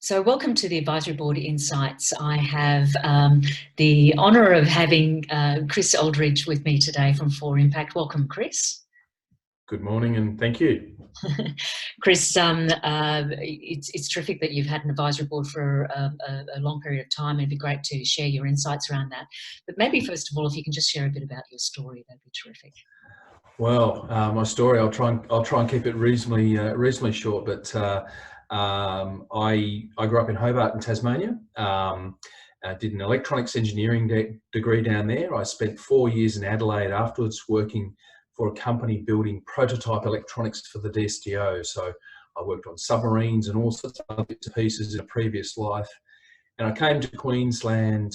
So welcome to the Advisory Board Insights. I have the honour of having Chris Eldridge with me today from For Impact. Welcome, Chris. Good morning and thank you. Chris, it's terrific that you've had an advisory board for a long period of time. It'd be great to share your insights around that. But maybe first of all, if you can just share a bit about your story, that'd be terrific. Well, my story, I'll try and keep it reasonably short. But I grew up in Hobart in Tasmania. I did an electronics engineering degree down there. I spent 4 years in Adelaide afterwards working for a company building prototype electronics for the DSTO. So I worked on submarines and all sorts of other bits and pieces in a previous life. And I came to Queensland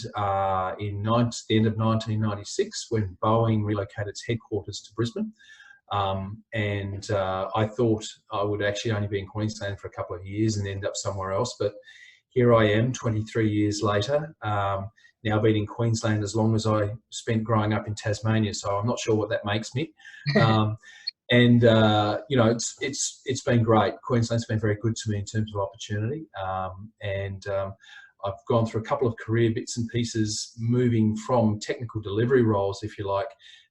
in the end of 1996 when Boeing relocated its headquarters to Brisbane. I thought I would actually only be in Queensland for a couple of years and end up somewhere else. But here I am 23 years later, now been in Queensland as long as I spent growing up in Tasmania. So I'm not sure what that makes me. You know, it's been great. Queensland's been very good to me in terms of opportunity. I've gone through a couple of career bits and pieces, moving from technical delivery roles, if you like,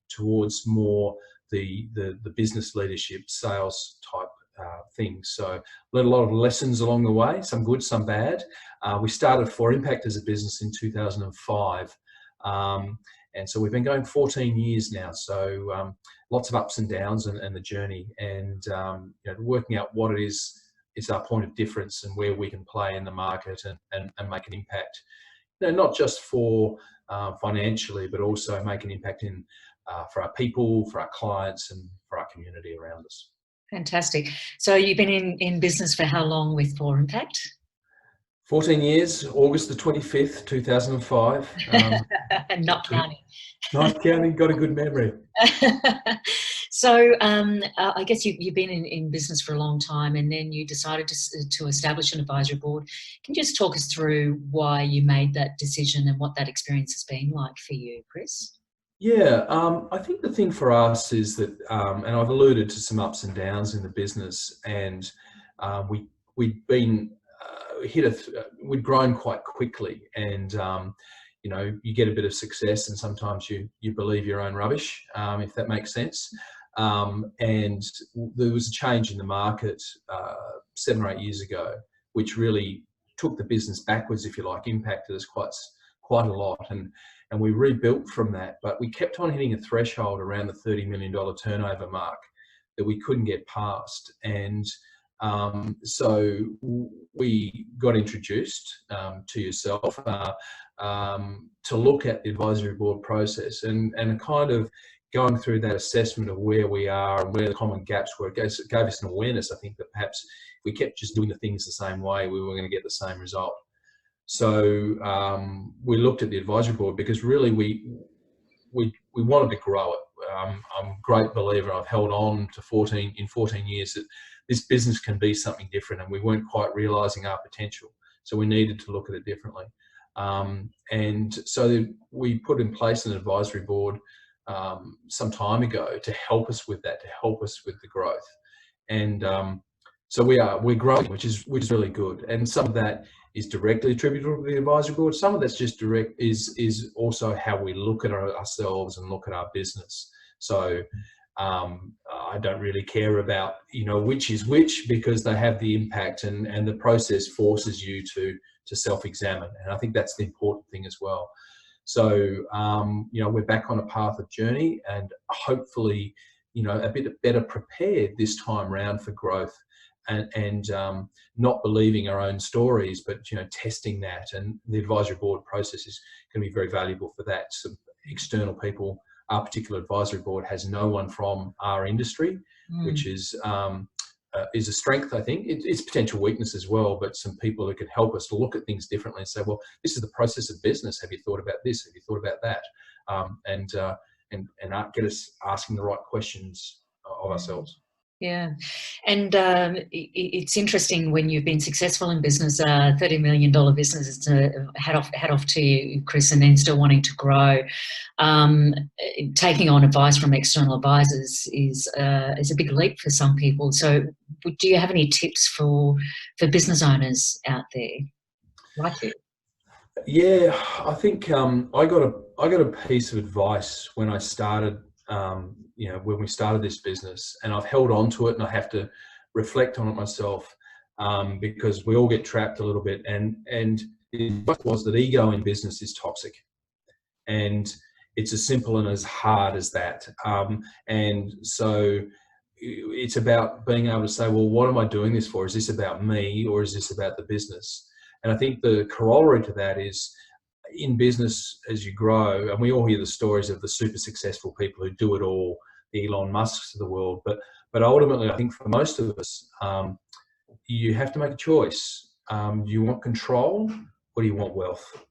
towards more the business leadership, sales type things. So learned a lot of lessons along the way, some good, some bad. We started For Impact as a business in 2005. And so we've been going 14 years now. So lots of ups and downs and the journey, and you know, working out what it is our point of difference and where we can play in the market and make an impact. You know, not just for financially, but also make an impact in for our people, for our clients, and for our community around us. Fantastic. So you've been in business for how long with For Impact? 14 years, August the 25th, 2005. And not counting. Not counting, got a good memory. So I guess you've been in business for a long time, and then you decided to establish an advisory board. Can you just talk us through why you made that decision and what that experience has been like for you, Chris? Yeah, I think the thing for us is that, and I've alluded to some ups and downs in the business, and we'd been we'd grown quite quickly, and you know, you get a bit of success and sometimes you believe your own rubbish, if that makes sense. And there was a change in the market 7 or 8 years ago, which really took the business backwards, if you like, impacted us quite a lot. And we rebuilt from that, but we kept on hitting a threshold around the $30 million turnover mark that we couldn't get past. And so we got introduced to yourself to look at the advisory board process and kind of going through that assessment of where we are and where the common gaps were. It gave us an awareness, I think, that perhaps if we kept just doing the things the same way, we were going to get the same result. So we looked at the advisory board because really we wanted to grow it. I'm a great believer. I've held on to 14 years that this business can be something different, and we weren't quite realising our potential. So we needed to look at it differently. And so we put in place an advisory board some time ago to help us with that, to help us with the growth. And so we're growing, which is really good. And some of that is directly attributable to the advisory board. Some of that's just direct is also how we look at ourselves and look at our business. So I don't really care about, you know, which is which, because they have the impact, and the process forces you to self-examine. And I think that's the important thing as well. So, you know, we're back on a path of journey, and hopefully, you know, a bit better prepared this time round for growth, and not believing our own stories, but, you know, testing that. And the advisory board process is going to be very valuable for that. Some external people. Our particular advisory board has no one from our industry, which is a strength, I think. It's potential weakness as well, but some people who could help us to look at things differently and say, well, this is the process of business. Have you thought about this? Have you thought about that? And get us asking the right questions of ourselves. Yeah, and it's interesting when you've been successful in business, $30 million business. It's hat off to you, Chris, and then still wanting to grow. Taking on advice from external advisors is a big leap for some people. So do you have any tips for business owners out there like you? Yeah, I think I got a piece of advice when I started, when we started this business, and I've held on to it, and I have to reflect on it myself, because we all get trapped a little bit. And the advice was that ego in business is toxic, and it's as simple and as hard as that. And so it's about being able to say, well, what am I doing this for? Is this about me, or is this about the business? And I think the corollary to that is, in business, as you grow, and we all hear the stories of the super successful people who do it all, the Elon Musks of the world, but ultimately, I think for most of us, you have to make a choice. Do you want control, or do you want wealth?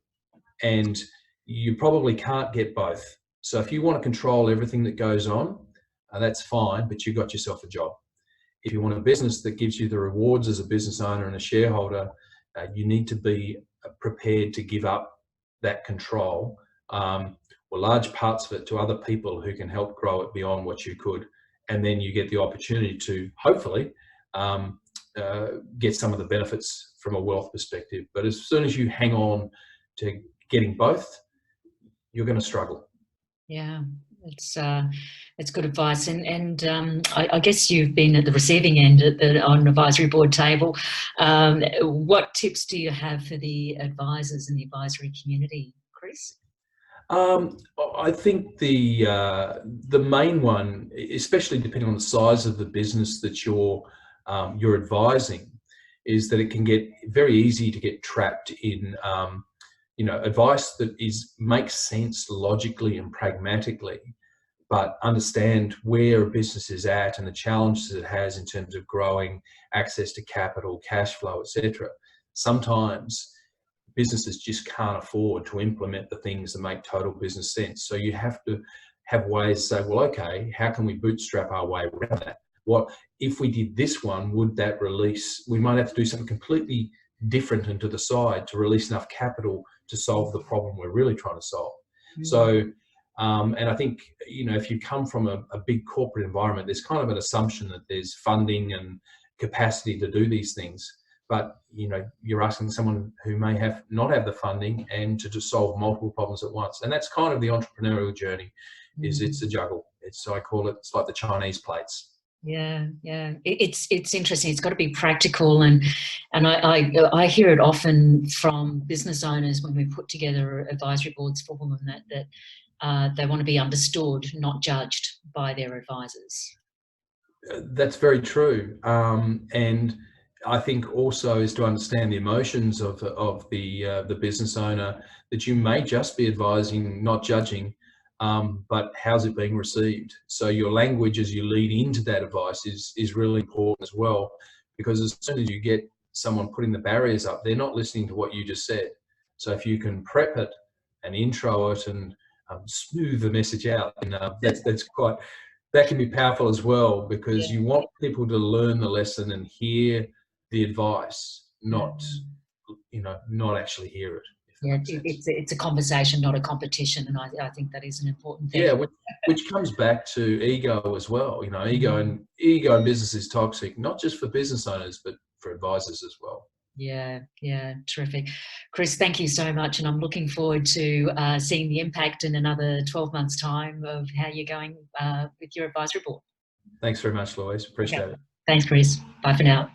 And you probably can't get both. So if you want to control everything that goes on, that's fine, but you got yourself a job. If you want a business that gives you the rewards as a business owner and a shareholder, you need to be prepared to give up that control, or large parts of it, to other people who can help grow it beyond what you could. And then you get the opportunity to hopefully get some of the benefits from a wealth perspective. But as soon as you hang on to getting both, you're going to struggle. Yeah, it's good advice, and I guess you've been at the receiving end on an advisory board table. What tips do you have for the advisors in the advisory community, Chris? I think the main one, especially depending on the size of the business that you're advising, is that it can get very easy to get trapped in advice that makes sense logically and pragmatically, but understand where a business is at and the challenges it has in terms of growing, access to capital, cash flow, etc. Sometimes businesses just can't afford to implement the things that make total business sense. So you have to have ways to say, well, okay, how can we bootstrap our way around that? What if we did this one, would that release, we might have to do something completely different and to the side to release enough capital to solve the problem we're really trying to solve. Mm-hmm. So, and I think, if you come from a big corporate environment, there's kind of an assumption that there's funding and capacity to do these things. But, you're asking someone who may not have the funding and to just solve multiple problems at once. And that's kind of the entrepreneurial journey, is it's a juggle. I call it, it's like the Chinese plates. Yeah. It's interesting. It's got to be practical, and I hear it often from business owners when we put together advisory boards for them that they want to be understood, not judged by their advisors. That's very true, and I think also is to understand the emotions of the business owner, that you may just be advising, not judging. But how's it being received? So your language as you lead into that advice is really important as well, because as soon as you get someone putting the barriers up, they're not listening to what you just said. So if you can prep it and intro it and smooth the message out, and that can be powerful as well, because you want people to learn the lesson and hear the advice, not actually hear it. Yeah, it's a conversation, not a competition, and I think that is an important thing. Yeah, which comes back to ego as well. Ego in business is toxic, not just for business owners, but for advisors as well. Yeah, terrific. Chris, thank you so much, and I'm looking forward to seeing the impact in another 12 months' time of how you're going with your advisory board. Thanks very much, Louise. Appreciate it. Thanks, Chris. Bye for now.